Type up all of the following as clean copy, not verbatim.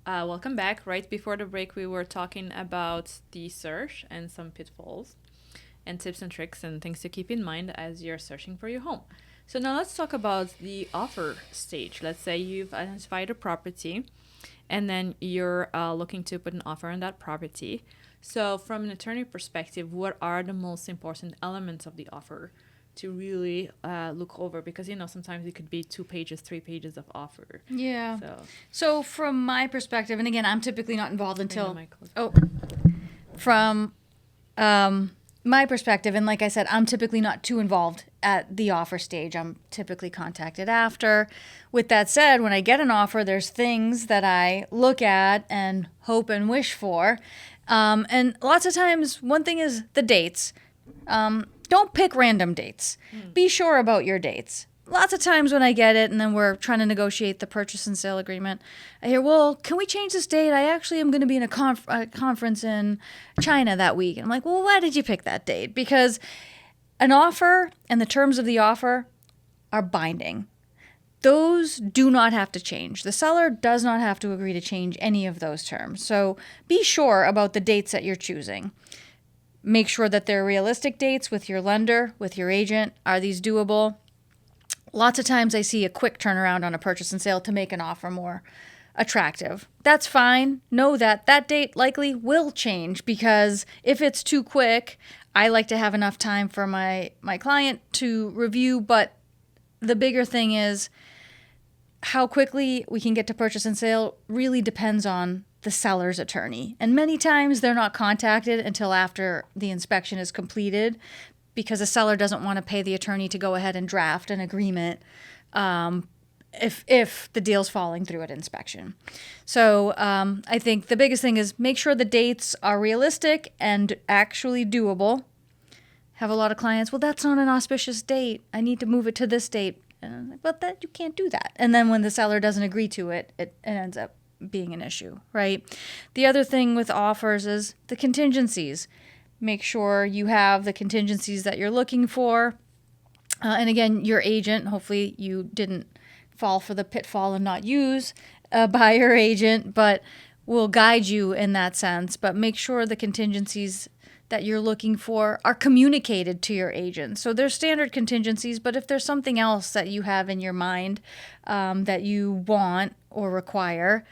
Welcome back. Right before the break, we were talking about the search and some pitfalls and tips and tricks and things to keep in mind as you're searching for your home. So now let's talk about the offer stage. Let's say you've identified a property and then you're looking to put an offer on that property. So from an attorney perspective, what are the most important elements of the offer to really look over? Because, sometimes it could be 2 pages, 3 pages of offer. Yeah. So from my perspective, and again, I'm typically not involved until... From my perspective, and like I said, I'm typically not too involved at the offer stage. I'm typically contacted after. With that said, when I get an offer, there's things that I look at and hope and wish for. And lots of times, one thing is the dates. Don't pick random dates. Be sure about your dates. Lots of times when I get it and then we're trying to negotiate the purchase and sale agreement, I hear, well, can we change this date? I actually am going to be in a conference in China that week. And I'm like, well, why did you pick that date? Because an offer and the terms of the offer are binding. Those do not have to change. The seller does not have to agree to change any of those terms. So be sure about the dates that you're choosing. Make sure that they're realistic dates with your lender, with your agent. Are these doable? Lots of times I see a quick turnaround on a purchase and sale to make an offer more attractive. That's fine. Know that that date likely will change, because if it's too quick, I like to have enough time for my client to review. But the bigger thing is how quickly we can get to purchase and sale really depends on the seller's attorney. And many times they're not contacted until after the inspection is completed, because a seller doesn't want to pay the attorney to go ahead and draft an agreement if the deal's falling through at inspection. So I think the biggest thing is make sure the dates are realistic and actually doable. Have a lot of clients, well, that's not an auspicious date. I need to move it to this date. And I'm like, well, you can't do that. And then when the seller doesn't agree to it, it ends up being an issue, right? The other thing with offers is the contingencies. Make sure you have the contingencies that you're looking for. And again, your agent, hopefully you didn't fall for the pitfall and not use a buyer agent, but will guide you in that sense. But make sure the contingencies that you're looking for are communicated to your agent. So there's standard contingencies, but if there's something else that you have in your mind that you want or require,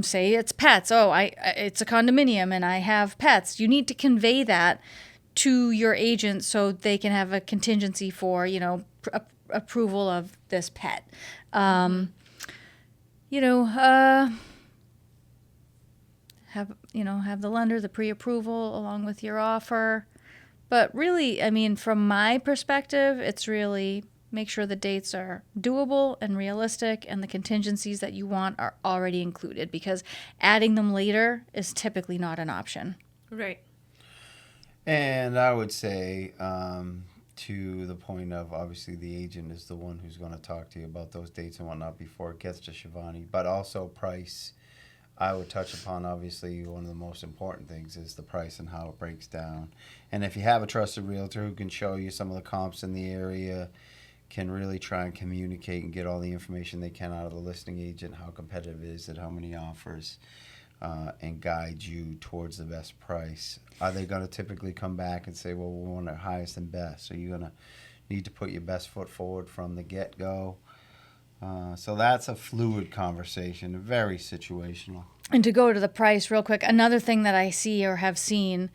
say it's pets. It's a condominium and I have pets. You need to convey that to your agent so they can have a contingency for, approval of this pet. Have the lender, the pre-approval along with your offer. But really, I mean, from my perspective, it's really make sure the dates are doable and realistic and the contingencies that you want are already included, because adding them later is typically not an option. Right. And I would say to the point of, obviously the agent is the one who's going to talk to you about those dates and whatnot before it gets to Shivani, but also price. I would touch upon, obviously, one of the most important things is the price and how it breaks down. And if you have a trusted realtor who can show you some of the comps in the area, can really try and communicate and get all the information they can out of the listing agent, how competitive is it, how many offers, and guide you towards the best price. Are they going to typically come back and say, well, we want our highest and best? So you're going to need to put your best foot forward from the get-go. So that's a fluid conversation, very situational. And to go to the price real quick, another thing that I see or have seen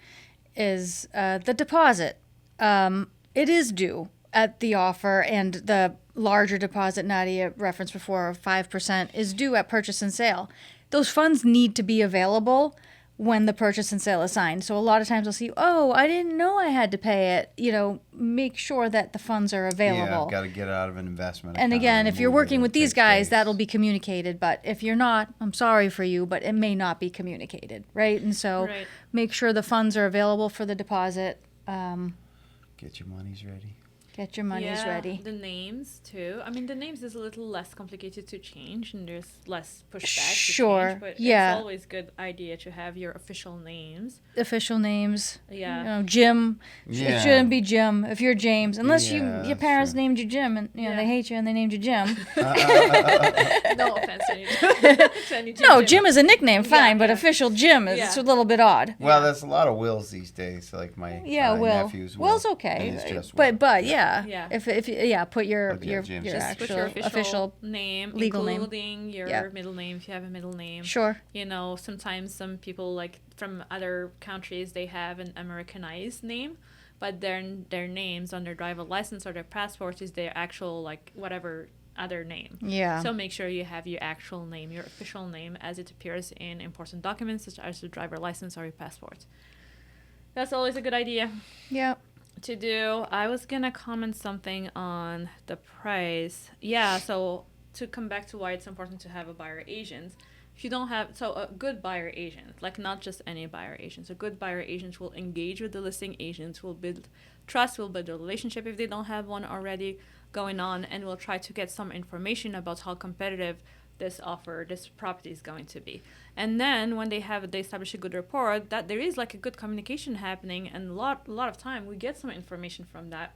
is the deposit. It is due at the offer, and the larger deposit Nadia referenced before of 5% is due at purchase and sale. Those funds need to be available when the purchase and sale is signed. So a lot of times I'll see, I didn't know I had to pay it. Make sure that the funds are available. Yeah, I've got to get out of an investment. And again, if you're working with these guys, that'll be communicated. But if you're not, I'm sorry for you, but it may not be communicated, right? And so make sure the funds are available for the deposit. Get your monies ready. Get your monies ready. The names too. I mean, the names is a little less complicated to change, and there's less pushback Sure. to change. But Yeah. it's always good idea to have your official names. Official names. Yeah. You know, Jim. Yeah. It shouldn't be Jim if you're James, unless Yeah, your that's parents true. named you Jim, and you know Yeah. they hate you and they named you Jim. No offense to any, to any No, Jim is a nickname, fine, but yeah. official Jim is Yeah. a little bit odd. Well, there's a lot of Wills these days, like my nephew's Will. Will's okay, and it's just Will. but yeah, Yeah. if put your But yeah, Jim's your just Just put actual your official name, legal name. including your Yeah. middle name if you have a middle name. Sure. You know, sometimes some people like from other countries they have an Americanized name, but their names on their driver license or their passport is their actual like whatever other name. Yeah. So make sure you have your actual name, your official name, as it appears in important documents such as your driver license or your passport. That's always a good idea Yeah. to do. I was gonna comment something on the price. Yeah, so to come back to why it's important to have a buyer agent. If you don't have, so a good buyer agent, like not just any buyer agent, a good buyer agent will engage with the listing agent, will build trust, will build a relationship if they don't have one already going on, and will try to get some information about how competitive this offer, this property is going to be. And then when they establish a good rapport, that there is like a good communication happening, and a lot of time we get some information from that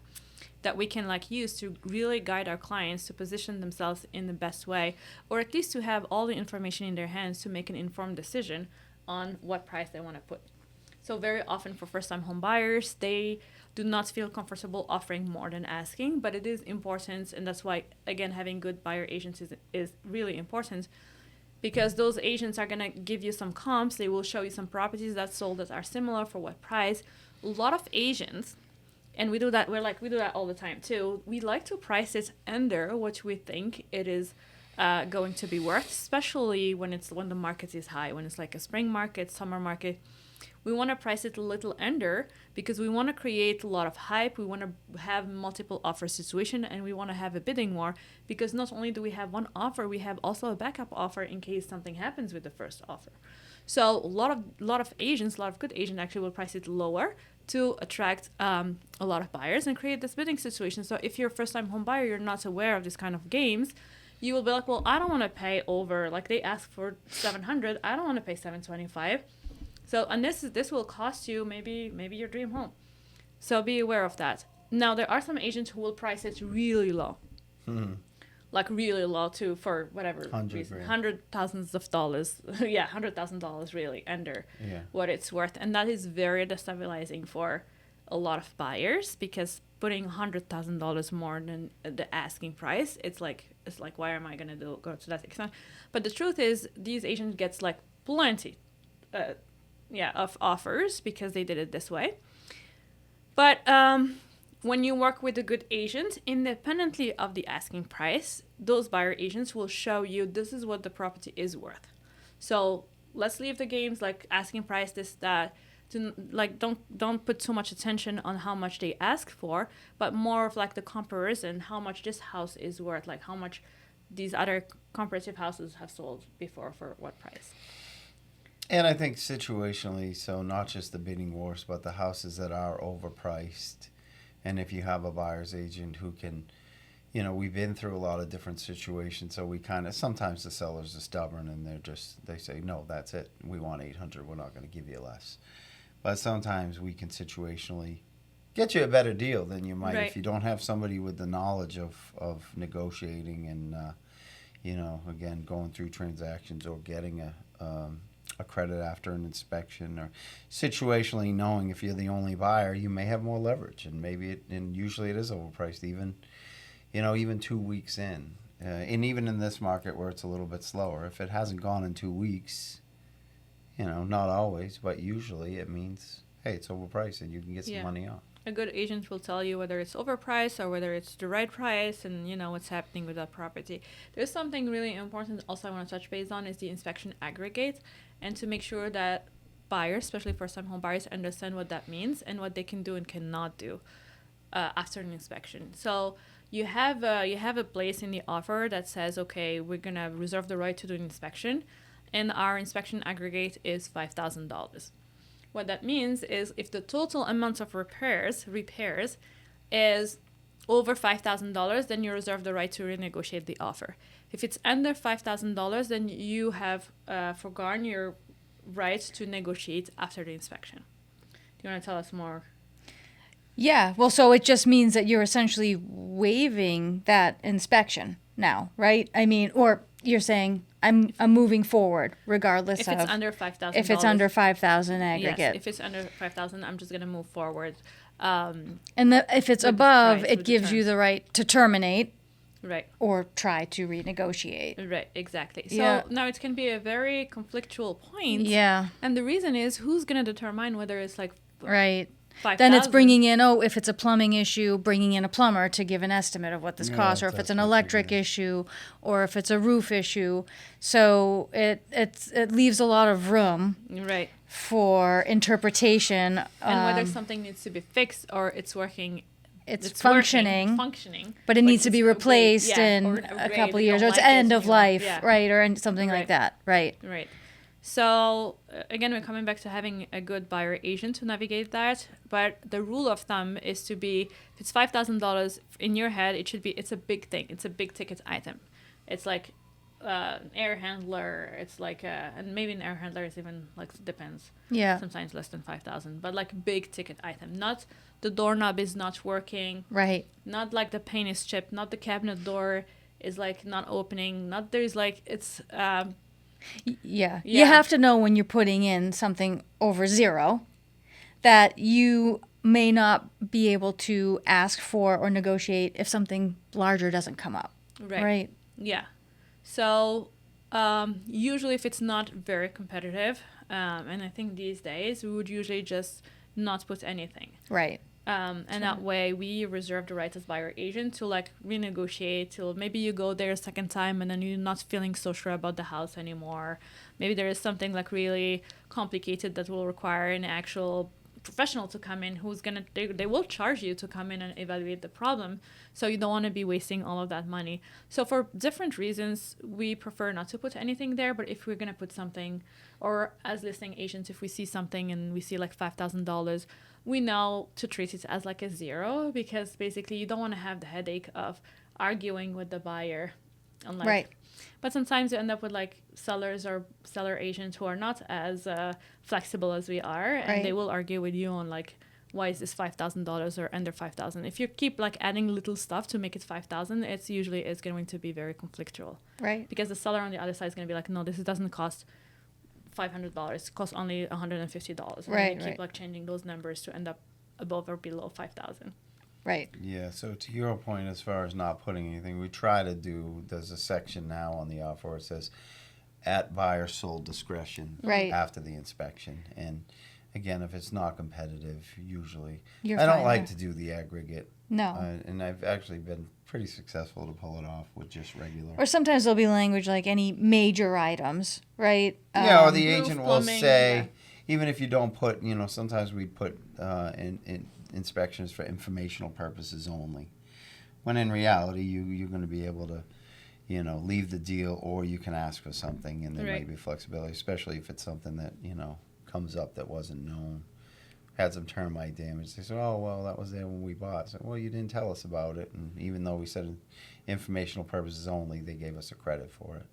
we can like use to really guide our clients to position themselves in the best way, or at least to have all the information in their hands to make an informed decision on what price they want to put. So very often for first-time home buyers, they do not feel comfortable offering more than asking, but it is important, and that's why, again, having good buyer agents is really important, because those agents are going to give you some comps. They will show you some properties that sold that are similar for what price. A lot of agents, and we do that all the time too, we like to price it under what we think it is going to be worth, especially when the market is high, when it's like a spring market, summer market. We want to price it a little under because we want to create a lot of hype. We want to have multiple offer situation, and we want to have a bidding war, because not only do we have one offer, we have also a backup offer in case something happens with the first offer. So a lot of agents, a lot of good agents actually will price it lower to attract a lot of buyers and create this bidding situation. So if you're a first-time home buyer, you're not aware of this kind of games, you will be like, well, I don't want to pay over, like they ask for $700, I don't want to pay $725. So, and this will cost you maybe your dream home. So be aware of that. Now, there are some agents who will price it really low. Like really low too, for whatever reason. $100,000s of dollars. Yeah, $100,000 really under what it's worth. And that is very destabilizing for a lot of buyers, because putting $100,000 more than the asking price, it's like why am I going to go to that extent? But the truth is, these agents gets like plenty of offers because they did it this way. But when you work with a good agent, independently of the asking price, those buyer agents will show you this is what the property is worth. So let's leave the games like asking price, this, that. To, like, don't put too much attention on how much they ask for, but more of like the comparison, how much this house is worth, like how much these other comparative houses have sold before for what price. And I think situationally, so not just the bidding wars, but the houses that are overpriced. And if you have a buyer's agent who can, we've been through a lot of different situations, so we kind of, sometimes the sellers are stubborn and they say, no, that's it. We want 800. We're not going to give you less. But sometimes we can situationally get you a better deal than you might if you don't have somebody with the knowledge of negotiating and, again, going through transactions or getting a credit after an inspection, or situationally knowing if you're the only buyer, you may have more leverage, and and usually it is overpriced even 2 weeks in. And even in this market where it's a little bit slower, if it hasn't gone in 2 weeks, not always, but usually it means, hey, it's overpriced and you can get some money off. A good agent will tell you whether it's overpriced or whether it's the right price, and what's happening with that property. There's something really important also I want to touch base on, is the inspection aggregate, and to make sure that buyers, especially first-time home buyers, understand what that means and what they can do and cannot do after an inspection. So you have a place in the offer that says, okay, we're gonna reserve the right to do an inspection, and our inspection aggregate is $5,000. What that means is if the total amount of repairs is over $5,000, then you reserve the right to renegotiate the offer. If it's under $5,000, then you have forgone your right to negotiate after the inspection. Do you want to tell us more? Yeah. Well, so it just means that you're essentially waiving that inspection now, right? I mean, or you're saying I'm moving forward regardless If of it's under $5,000. if it's under 5,000 aggregate. Yes, if it's under 5,000, I'm just going to move forward. And if it's with above, right, it with the gives you terms. the right to terminate Right. or try to renegotiate. Right, exactly. So Yeah. now it can be a very conflictual point. Yeah. And the reason is who's going to determine whether it's like Right. 5,000. Then it's bringing in, if it's a plumbing issue, bringing in a plumber to give an estimate of what this Yeah, costs, or if it's that's an what they electric do. issue, or if it's a roof issue. So it leaves a lot of room Right. for interpretation. And whether something needs to be fixed or it's working. it's working, functioning, but it needs to be it's replaced upgrade, in or an a upgrade, couple of we years, or don't it's like this end and of you want- life, yeah. right, or something like Right. that, right? Right. So again, we're coming back to having a good buyer agent to navigate that. But the rule of thumb is to be, if it's $5,000 in your head, it's a big thing. It's a big ticket item. It's like an air handler. It's like and maybe an air handler is even like depends. Yeah, Sometimes less than 5,000, but like big ticket item. Not the doorknob is not working. right. Not like the pane is chipped. Not the cabinet door is like not opening. Not there's like it's. Yeah. You Yeah. have to know when you're putting in something over zero that you may not be able to ask for or negotiate if something larger doesn't come up. Right. Yeah. So usually if it's not very competitive, and I think these days we would usually just not put anything. Right. And that way we reserve the right as buyer agent to like renegotiate till maybe you go there a second time and then you're not feeling so sure about the house anymore. Maybe there is something like really complicated that will require an actual professional to come in who's gonna they will charge you to come in and evaluate the problem, so you don't want to be wasting all of that money. So for different reasons we prefer not to put anything there, but if we're gonna put something, or as listing agents, if we see something and we see like $5,000, we know to treat it as like a zero, because basically you don't want to have the headache of arguing with the buyer. Unlike, Right. But sometimes you end up with like sellers or seller agents who are not as flexible as we are, and Right. they will argue with you on like, why is this $5,000 or under 5,000? If you keep like adding little stuff to make it 5,000, it's usually is going to be very conflictual, Right. because the seller on the other side is going to be like, no, this doesn't cost $500. It costs only $150. And Right, then you keep right. like changing those numbers to end up above or below 5,000. Right. Yeah, so to your point, as far as not putting anything, we try to do, there's a section now on the offer where it says, at buyer sole discretion Right. after the inspection. And again, if it's not competitive, usually, You're I don't fine like there. to do the aggregate. No. And I've actually been pretty successful to pull it off with just regular. Or sometimes there'll be language like any major items, right? Yeah, or the Roof, agent will plumbing, say, yeah. even if you don't put, sometimes we put in inspections for informational purposes only. When in reality, you're going to be able to, leave the deal, or you can ask for something, and there may Right. be flexibility, especially if it's something that, comes up that wasn't known. Had some termite damage. They said, oh, well, that was there when we bought. I said, well, you didn't tell us about it. And even though we said informational purposes only, they gave us a credit for it.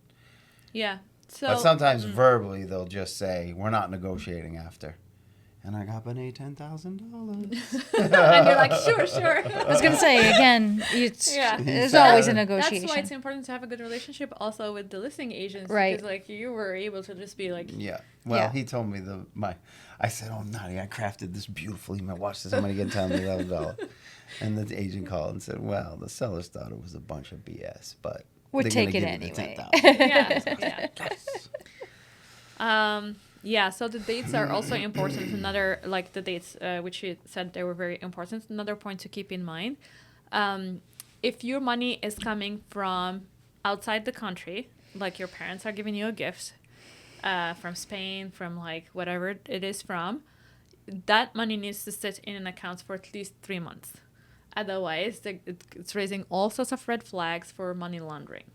Yeah. So But sometimes verbally they'll just say, we're not negotiating after. And I got Benet $10,000. and you're like, sure. I was going to say, again, Yeah. there's So always a That's negotiation. why it's important to have a good relationship also with the listing agents. Right. Because like you were able to just be like, Yeah. Well, Yeah. he told me I said, oh, Nadia, I crafted this beautifully. Watch this. I'm going to get $10,000. And the agent called and said, well, the sellers thought it was a bunch of BS, but Would they're take gonna it give you the anyway. $10,000. yeah. Yeah, so the dates are also important. Another, like the dates, which you said they were very important. Another point to keep in mind, if your money is coming from outside the country, like your parents are giving you a gift from Spain, from like whatever it is from, that money needs to sit in an account for at least 3 months. Otherwise, it's raising all sorts of red flags for money laundering.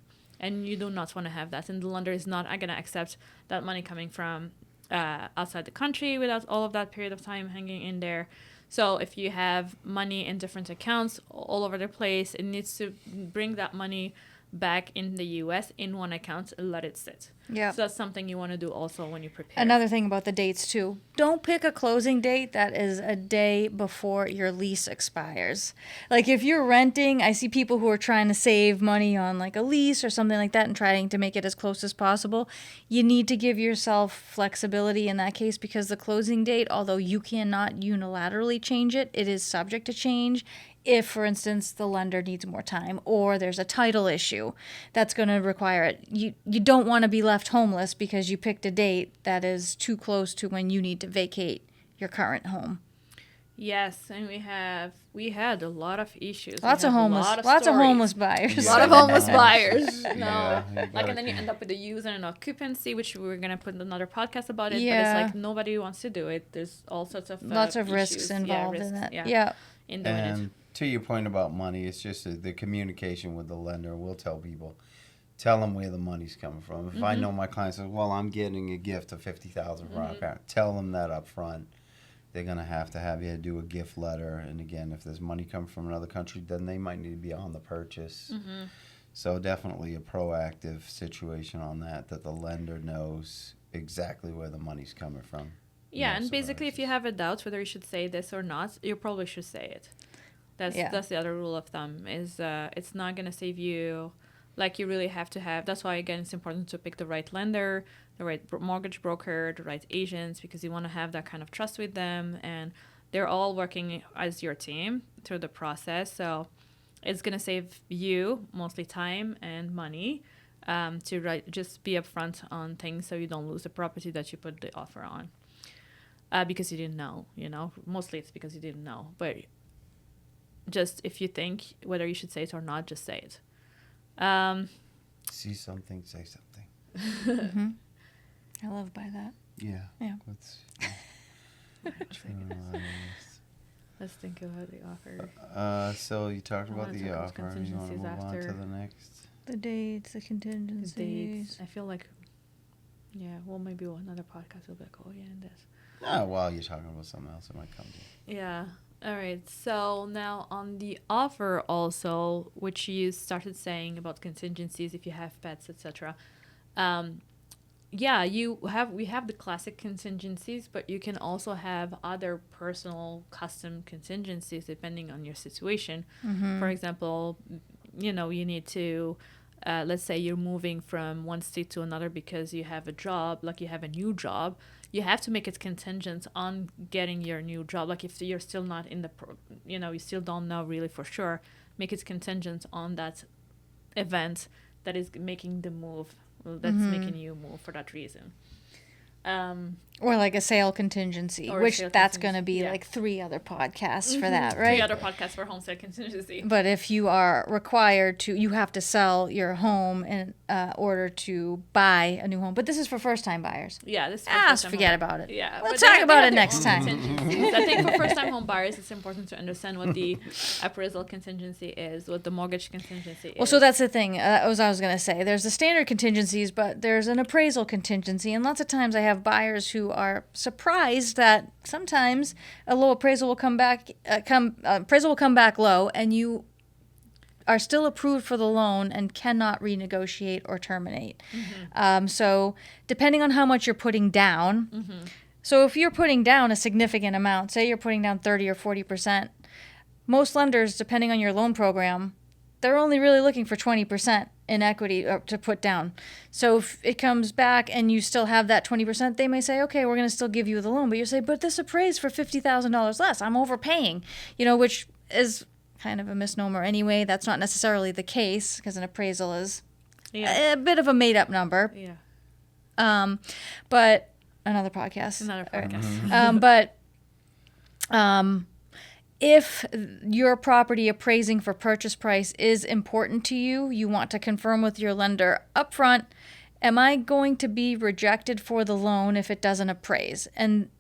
And you do not want to have that. And the lender is not going to accept that money coming from outside the country without all of that period of time hanging in there. So if you have money in different accounts all over the place, it needs to bring that money back in the US in one account and let it sit. Yeah. So that's something you want to do also when you prepare. Another thing about the dates too. Don't pick a closing date that is a day before your lease expires. Like if you're renting, I see people who are trying to save money on like a lease or something like that and trying to make it as close as possible. You need to give yourself flexibility in that case because the closing date, although you cannot unilaterally change it, it is subject to change. If, for instance, the lender needs more time or there's a title issue that's going to require it. You don't want to be left homeless because you picked a date that is too close to when you need to vacate your current home. Yes, and we had a lot of issues. Lots of homeless buyers. A lot of homeless buyers. No, Yeah, and then you end up with the user and occupancy, which we're gonna put in another podcast about it. Yeah. But it's like nobody wants to do it. There's all sorts of Lots of issues. risks involved in it. Yeah. Yeah. In doing it. And to your point about money, it's just the communication with the lender. We'll tell people, tell them where the money's coming from. If I know my client says, well, I'm getting a gift of $50,000 for our parent, tell them that up front. They're going to have you do a gift letter. And again, if there's money coming from another country, then they might need to be on the purchase. So definitely a proactive situation on that the lender knows exactly where the money's coming from. Yeah, No and basically, if you surprises. have a doubt whether you should say this or not, you probably should say it. That's the other rule of thumb is it's not gonna save you. Like you really have to have. That's why again it's important to pick the right lender, the right mortgage broker, the right agents, because you want to have that kind of trust with them, and they're all working as your team through the process. So it's gonna save you mostly time and money to just be upfront on things so you don't lose the property that you put the offer on. Because you didn't know, mostly it's because you didn't know, but just if you think whether you should say it or not, just say it. See something, say something. I love by that. Yeah. Yeah. Let's think about the offer. So you talked I about wanna the talk about offer. You want to contingencies move on to after. the next? The dates, the contingencies. Dates. I feel like, maybe another podcast will be like, oh yeah, and this. While you're talking about something else, it might come to you. Yeah. All right. So now on the offer also, which you started saying about contingencies if you have pets, etc. We have the classic contingencies, but you can also have other personal custom contingencies depending on your situation. For example, you need to let's say you're moving from one state to another because you have a job, like you have a new job. You have to make it contingent on getting your new job. Like if you're still not in the, you still don't know really for sure, make it contingent on that event that is making the move, that's making you move for that reason. Or like a sale contingency, which that's going to be like 3 other podcasts for that, right? 3 other podcasts for home sale contingency. But if you are required to, you have to sell your home in order to buy a new home. But this is for first-time buyers. Yeah, this is for first-time forget home about it. Yeah, We'll but talk they about have it their next own time. contingencies. I think for first-time home buyers, it's important to understand what the appraisal contingency is, what the mortgage contingency is. Well, so that's the thing. That was what I was going to say. There's the standard contingencies, but there's an appraisal contingency. And lots of times I have buyers who are surprised that sometimes a low appraisal will come back low, and you are still approved for the loan and cannot renegotiate or terminate. So depending on how much you're putting down, so if you're putting down a significant amount, say you're putting down 30 or 40%, most lenders, depending on your loan program, they're only really looking for 20% in equity to put down. So if it comes back and you still have that 20%, they may say, okay, we're going to still give you the loan. But you say, but this appraised for $50,000 less. I'm overpaying, which is kind of a misnomer anyway. That's not necessarily the case because an appraisal is a bit of a made-up number. Yeah. But another podcast. If your property appraising for purchase price is important to you, you want to confirm with your lender upfront, am I going to be rejected for the loan if it doesn't appraise? And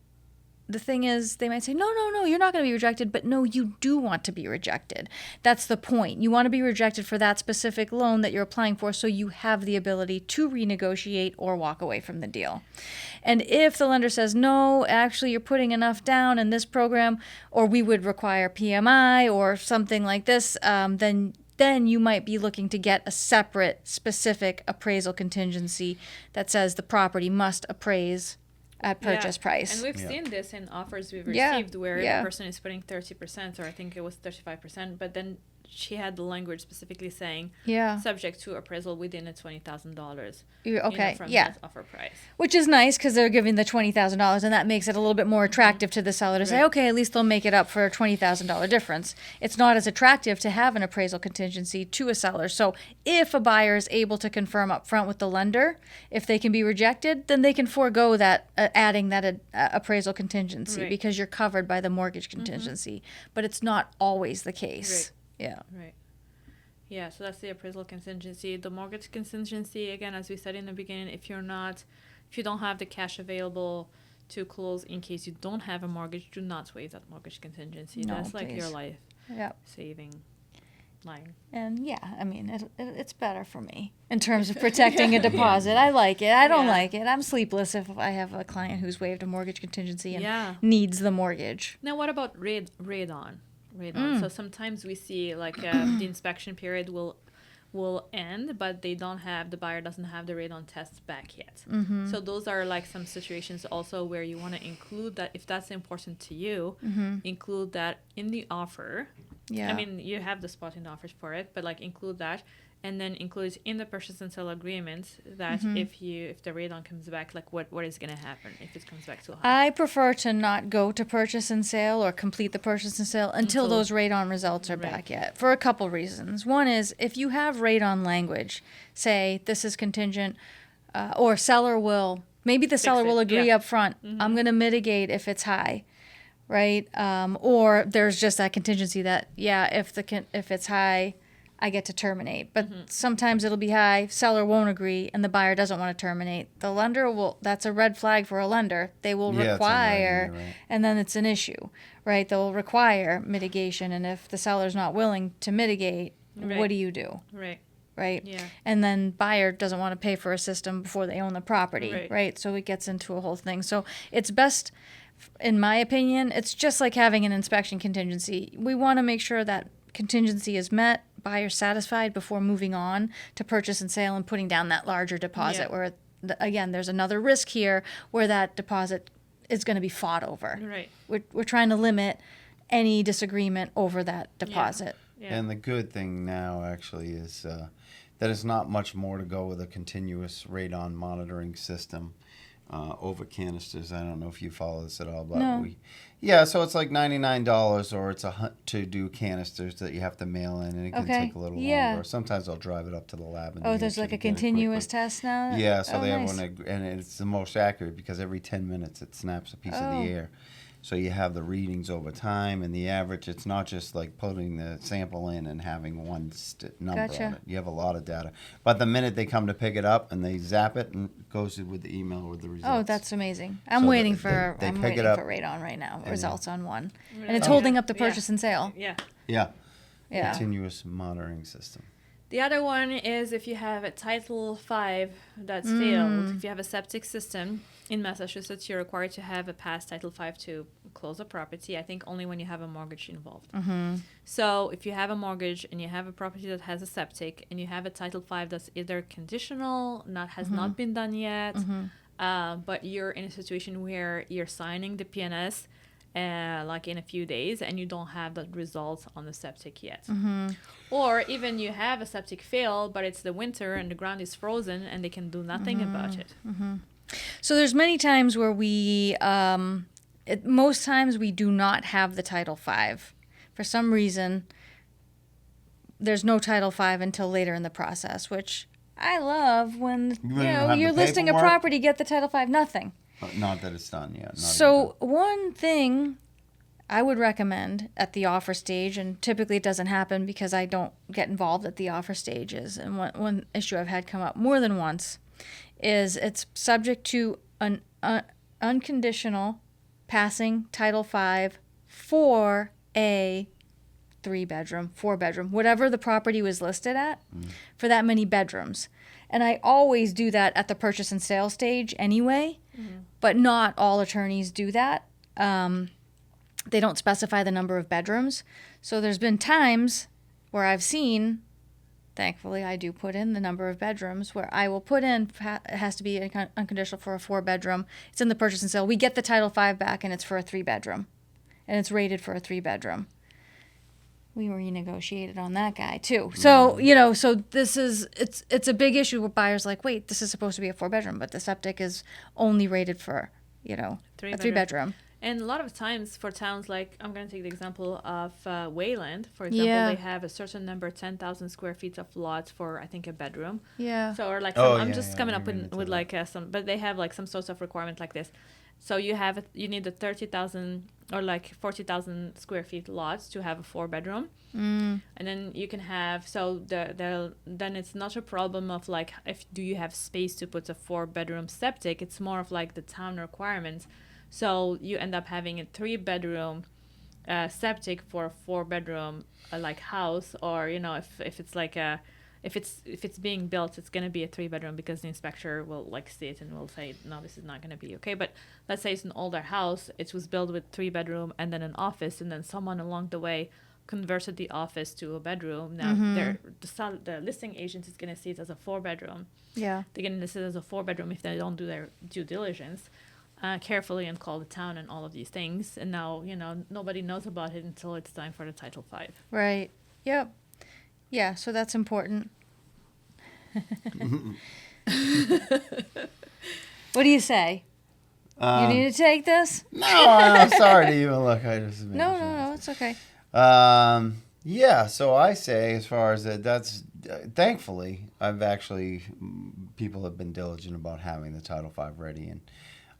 the thing is, they might say, no, you're not going to be rejected. But no, you do want to be rejected. That's the point. You want to be rejected for that specific loan that you're applying for, so you have the ability to renegotiate or walk away from the deal. And if the lender says, no, actually you're putting enough down in this program, or we would require PMI or something like this, then you might be looking to get a separate specific appraisal contingency that says the property must appraise at purchase price. And we've seen this in offers we've Yeah. received where Yeah. the person is putting 30%, or I think it was 35%, but then she had the language specifically saying subject to appraisal within a $20,000. Okay, From yeah. that offer price. Which is nice because they're giving the $20,000, and that makes it a little bit more attractive to the seller to say, okay, at least they'll make it up for a $20,000 difference. It's not as attractive to have an appraisal contingency to a seller. So if a buyer is able to confirm up front with the lender, if they can be rejected, then they can forego that adding that appraisal contingency because you're covered by the mortgage contingency. But it's not always the case. Yeah. Right. Yeah, so that's the appraisal contingency. The mortgage contingency, again, as we said in the beginning, if you don't have the cash available to close in case you don't have a mortgage, do not waive that mortgage contingency. No, that's like please. your life Yep. saving line. And I mean, it's better for me in terms of protecting a deposit. I like it. I don't like it. I'm sleepless if I have a client who's waived a mortgage contingency and needs the mortgage. Now, what about radon? So sometimes we see like the inspection period will end, but the buyer doesn't have the radon tests back yet. So those are like some situations also where you want to include that, if that's important to you, include that in the offer. I mean, you have the spot in the offers for it, but like include that, and then include in the purchase and sale agreement that if the radon comes back, like what is going to happen if it comes back too high. I prefer to not go to purchase and sale or complete the purchase and sale until those radon results are back yet, for a couple reasons. One is, if you have radon language, say this is contingent, or seller will, maybe the seller will agree up front, I'm going to mitigate if it's high. Right? Or there's just that contingency that, if it's high, I get to terminate. But sometimes it'll be high, seller won't agree, and the buyer doesn't want to terminate. The lender will, that's a red flag for a lender. They will require, and then it's an issue, right? They'll require mitigation, and if the seller's not willing to mitigate, what do you do? Right? Yeah. And then buyer doesn't want to pay for a system before they own the property, right? So it gets into a whole thing. So it's best, in my opinion, it's just like having an inspection contingency. We want to make sure that contingency is met, buyer satisfied before moving on to purchase and sale and putting down that larger deposit where, again, there's another risk here where that deposit is going to be fought over. We're trying to limit any disagreement over that deposit. And the good thing now actually is that it's not much more to go with a continuous radon monitoring system over canisters. I don't know if you follow this at all, but so it's like $99, or it's to do canisters that you have to mail in, and it can take a little longer. Sometimes I'll drive it up to the lab. And there's like a continuous test now? Yeah, so they have one, and it's the most accurate because every 10 minutes it snaps a piece of the air. So you have the readings over time, and the average, it's not just like putting the sample in and having one number on it. You have a lot of data. But the minute they come to pick it up and they zap it, and it goes with the email with the results. Oh, that's amazing. I'm waiting for radon right now, results on one. And it's holding up the purchase and sale. Yeah. Continuous monitoring system. The other one is if you have a Title V that's failed, if you have a septic system in Massachusetts, you're required to have a past Title V to close a property. I think only when you have a mortgage involved. So if you have a mortgage and you have a property that has a septic and you have a Title V that's either conditional, has not been done yet, but you're in a situation where you're signing the PNS like in a few days and you don't have the results on the septic yet. Or even you have a septic fail, but it's the winter and the ground is frozen and they can do nothing about it. So there's many times where most times we do not have the Title V. For some reason, there's no Title V until later in the process, which I love when you're listing a property, get the Title V, nothing. But not that it's done yet. So one thing I would recommend at the offer stage, and typically it doesn't happen because I don't get involved at the offer stages, and one issue I've had come up more than once is it's subject to an unconditional passing Title V for a 3-bedroom, 4-bedroom, whatever the property was listed at, for that many bedrooms. And I always do that at the purchase and sale stage anyway, but not all attorneys do that. They don't specify the number of bedrooms. So there's been times where I've seen, thankfully I do put in the number of bedrooms, where I will put in, it has to be unconditional for a 4-bedroom. It's in the purchase and sale. We get the Title V back and it's for a 3-bedroom. And it's rated for a 3-bedroom. We renegotiated on that guy too. So, so this is, it's a big issue where buyers like, wait, this is supposed to be a 4-bedroom, but the septic is only rated for, a 3-bedroom. And a lot of times for towns, like I'm going to take the example of Wayland, for example, they have a certain number, 10,000 square feet of lots for, I think, a bedroom. Yeah. So, or like, I'm just coming up with like some, but they have like some sorts of requirement like this. So you need the 30,000 or like 40,000 square feet lots to have a 4-bedroom. And then you can have, then it's not a problem of like, do you have space to put a 4-bedroom septic? It's more of like the town requirements. So you end up having a 3-bedroom septic for a 4-bedroom like house, or if it's like if it's being built, it's going to be a 3-bedroom because the inspector will like see it and will say, no, this is not going to be okay. But let's say it's an older house, it was built with 3-bedroom and then an office, and then someone along the way converted the office to a bedroom. Now the listing agent is going to see it as a 4-bedroom. Yeah, they're going to list it as a 4-bedroom if they don't do their due diligence carefully and call the town and all of these things. And now nobody knows about it until it's time for the Title V. Right. Yep. Yeah, so that's important. What do you say? You need to take this? No, I'm sorry to even look. I just No, it's okay. Yeah, so I say, as far as that's thankfully, people have been diligent about having the Title V ready, and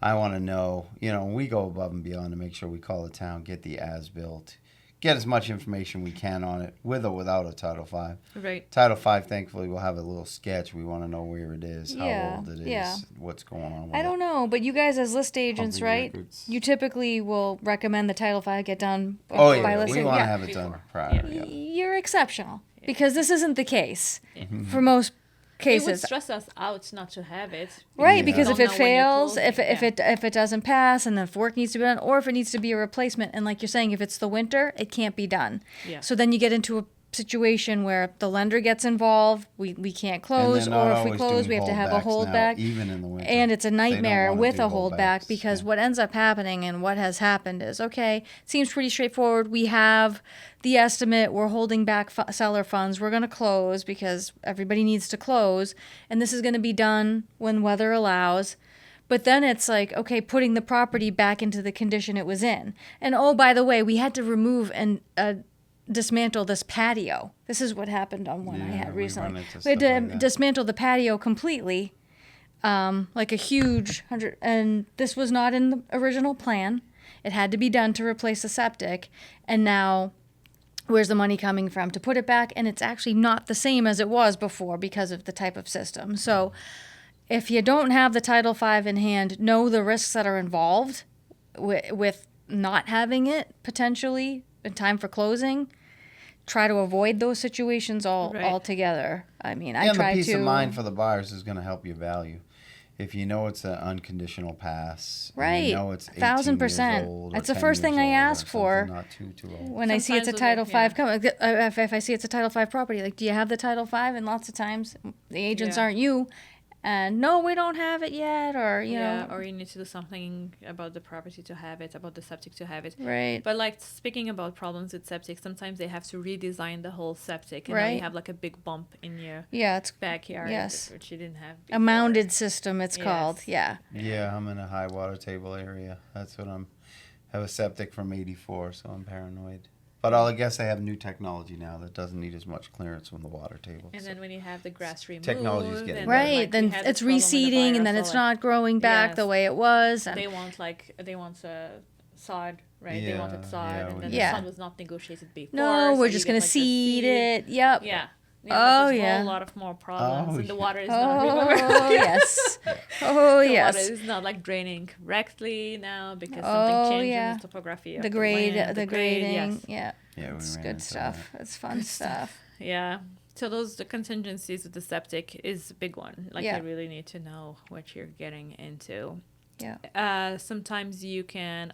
I want to know, we go above and beyond to make sure we call the town, get the as-built, get as much information we can on it, with or without a Title V. Right. Title V, thankfully, we'll have a little sketch. We want to know where it is, how old it is, what's going on with it. I don't know, but you guys as list agents, right? Records. You typically will recommend the Title V get done by listing. We want to have it done prior. Yeah. You're exceptional, because this isn't the case for most cases. It would stress us out not to have it. Right, because if it fails, if it doesn't pass, and if work needs to be done, or if it needs to be a replacement, and like you're saying, if it's the winter, it can't be done. Yeah. So then you get into a situation where the lender gets involved, we can't close, or if we close, we have to have a holdback. Even in the winter. And it's a nightmare with a holdback, holdbacks, because what ends up happening and what has happened is, okay, it seems pretty straightforward. We have the estimate, we're holding back seller funds, we're going to close because everybody needs to close, and this is going to be done when weather allows. But then it's like, okay, putting the property back into the condition it was in. And oh, by the way, we had to remove and dismantle this patio. This is what happened on one I had recently. We had to dismantle the patio completely, like a huge 100, and this was not in the original plan. It had to be done to replace the septic, and now where's the money coming from to put it back? And it's actually not the same as it was before because of the type of system. So if you don't have the Title V in hand, know the risks that are involved with not having it potentially in time for closing. Try to avoid those situations altogether. I mean, I try to. The peace of mind for the buyers is going to help your value. If you know it's an unconditional pass, right? You know it's 1,000%. That's the first thing I ask for. Not too old. When I see it's a Title V coming, if I see it's a Title V property, like, do you have the Title V? And lots of times, the agents aren't you. And no, we don't have it yet, or you know, or you need to do something about the property to have it, about the septic to have it. Right. But like, speaking about problems with septic, sometimes they have to redesign the whole septic, and now you have like a big bump in your backyard, which you didn't have before. A mounded system, it's called. Yeah. Yeah, I'm in a high water table area. That's what have a septic from '84, so I'm paranoid. But I guess they have new technology now that doesn't need as much clearance from the water table. And then when you have the grass removed, technology's getting then it's reseeding, and then it's not growing back the way it was. And they want sod, right? Yeah, they wanted sod, and then the sod was not negotiated before. No, we're just gonna seed it. Yep. Yeah. There's yeah. a whole lot of more problems, and the yeah. water is not. Remember? Yes. Oh, The yes. water is not like draining correctly now because Oh, something changed yeah. in the topography of The grade, land, the grading. yes. Yeah. Yeah, we It's ran good into stuff. It's fun Good stuff. Yeah. So the contingencies with the septic is a big one. Like Yeah. you really need to know what you're getting into. Yeah. Sometimes you can,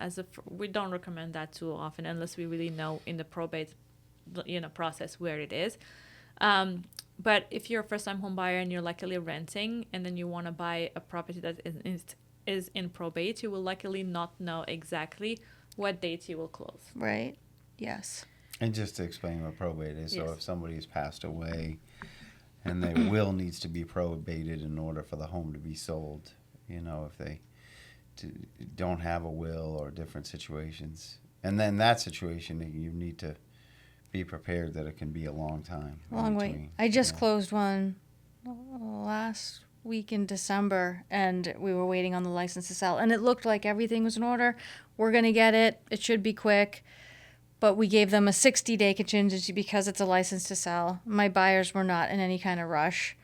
we don't recommend that too often unless we really know in the probate, process where it is. But if you're a first-time home buyer and you're likely renting, and then you want to buy a property that is in probate, you will likely not know exactly what date you will close. Right. Yes. And just to explain what probate is, so Yes. if somebody's passed away and their will needs to be probated in order for the home to be sold, if they don't have a will or different situations, and then that situation, you need to be prepared that it can be a long time. Long wait. between. I just Yeah. closed one last week in December, and we were waiting on the license to sell, and it looked like everything was in order. We're going to get it. It should be quick. But we gave them a 60-day contingency because it's a license to sell. My buyers were not in any kind of rush.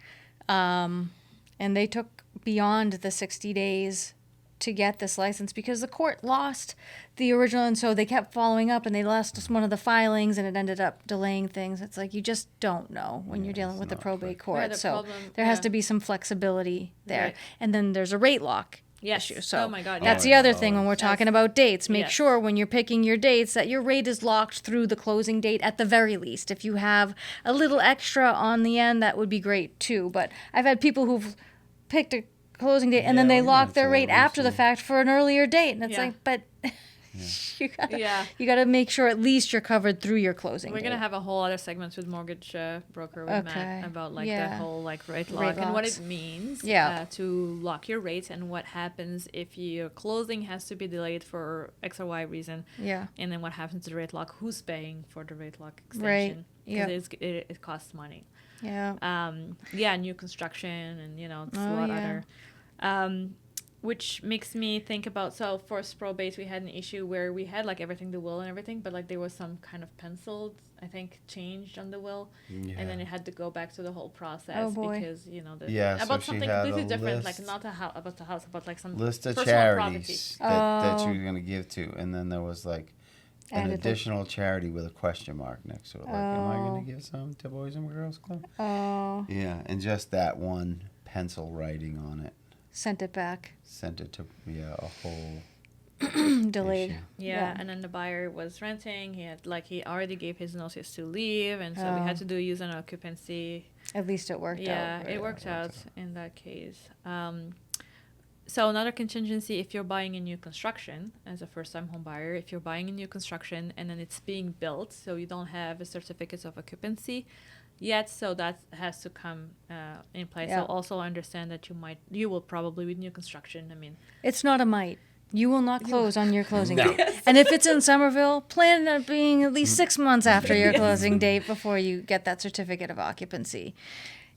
And they took beyond the 60 days to get this license because the court lost the original. And so they kept following up, and they lost just one of the filings, and it ended up delaying things. It's like you just don't know when you're dealing it's with the not probate quick. court. the So problem- there has yeah. to be some flexibility there. Right. And then there's a rate lock. Yes. Issue. So oh my God. that's Oh, the yeah, other thing when we're always. talking about dates. Make Yes. sure when you're picking your dates that your rate is locked through the closing date at the very least. If you have a little extra on the end, that would be great too. But I've had people who've picked a closing date and then Yeah, they we lock went their to rate that after the recently. fact for an earlier date. And it's Yeah. like, but Yeah. you gotta make sure at least you're covered through your closing We're date. gonna have a whole other segment with mortgage broker with Okay. Matt about the Yeah. whole rate Rate lock and what locks. it means Yeah. to lock your rates and what happens if your closing has to be delayed for X or Y reason, Yeah. and then what happens to the rate lock? Who's paying for the rate lock Right. extension? Yep. Because it costs money. Yeah. New construction and it's a Oh, lot yeah. other. Which makes me think about, so for probate we had an issue where we had everything, the will and everything, but there was some kind of penciled, I think, changed on the will, Yeah. and then it had to go back to the whole process Oh, boy. because Yeah, so about she something had a completely different, list. not about the house, about some List of personal charities that Oh. you were going to give to, and then there was an Added the- additional charity with a question mark next to it. Am I Oh. going to give some to Boys and Girls Club? Oh, Yeah, and just that one pencil writing on it sent it back. sent it to a whole Delayed. issue. Yeah, and then the buyer was renting. He had he already gave his notice to leave, and so we had to use an occupancy. At least it worked out. Yeah, right? it worked out in that case. So another contingency, if you're buying a new construction as a first-time home buyer, if you're buying a new construction and then it's being built, so you don't have a certificate of occupancy yet, so that has to come in place. Yeah. So also understand that you will probably with new construction. I mean, It's not a might. You will not close on your closing date. And if it's in Somerville, plan on being at least 6 months after your closing date before you get that certificate of occupancy.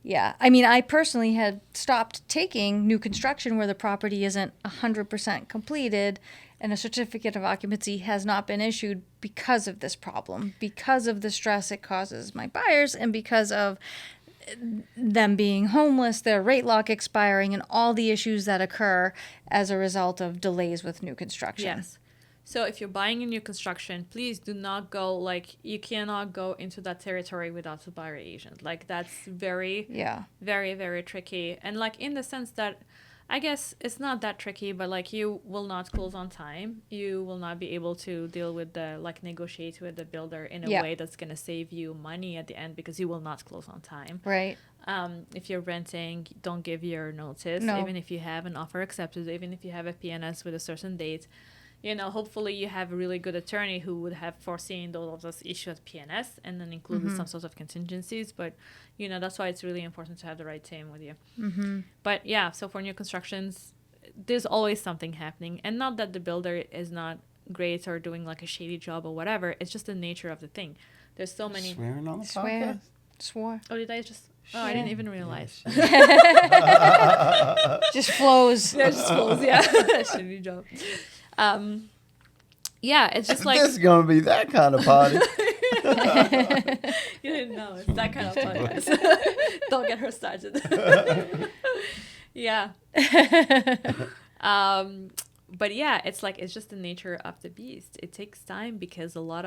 Yeah. I mean, I personally had stopped taking new construction where the property isn't 100% completed and a certificate of occupancy has not been issued because of this problem, because of the stress it causes my buyers and because of them being homeless, their rate lock expiring, and all the issues that occur as a result of delays with new construction. yes. So if you're buying a new construction, please do not go you cannot go into that territory without a buyer agent. That's very, Yeah. very, very tricky. And in the sense that I guess it's not that tricky, but you will not close on time. You will not be able to deal with the negotiate with the builder in a Yeah. way that's going to save you money at the end because you will not close on time. Right. If you're renting, don't give your notice, No. even if you have an offer accepted, even if you have a PNS with a certain date. Hopefully you have a really good attorney who would have foreseen all of those issues at PNS and then included some sort of contingencies. But, that's why it's really important to have the right team with you. Mm-hmm. But yeah, so for new constructions, there's always something happening. And not that the builder is not great or doing a shady job or whatever. It's just the nature of the thing. There's so many. Swearing on the Swear. podcast? Swore. Oh, did I just? Oh, I didn't even realize. Just flows. Yeah, just flows. Yeah, shitty job. Yeah, it's just This is going to be that kind of party. You didn't know. It's that kind of podcast. Don't get her started. Yeah. But yeah, it's like, it's just the nature of the beast. It takes time because there's a lot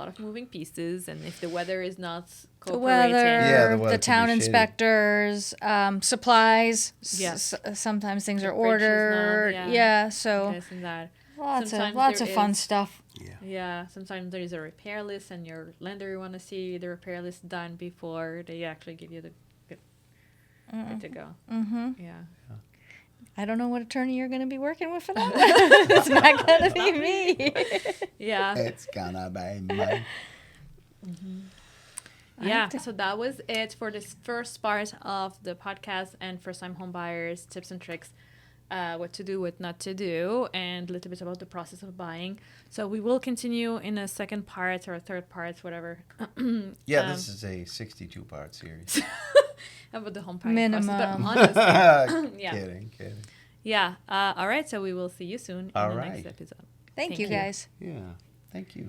of moving pieces, and if the weather is not The cooperating, weather, the weather the can town be shitty. inspectors, supplies. Yes. Sometimes things are The bridge is not- ordered. yeah. Yeah, so this and that. lots Sometimes of there fun is- stuff. Yeah, sometimes there is a repair list, and your lender want to see the repair list done before they actually give you the good to go. Mm-hmm. Yeah. I don't know what attorney you're going to be working with for that. It's not going to be me. Yeah. It's gonna be mine. Yeah, so that was it for this first part of the podcast and first-time home buyers, tips and tricks, what to do, what not to do, and a little bit about the process of buying. So we will continue in a second part or a third part, whatever. Yeah, this is a 62-part series. About the home buying Minimum. process. But honestly, yeah. Kidding. Yeah. All right, so we will see you soon in All the right. next episode. Thank you, Thank you. guys. Yeah, thank you.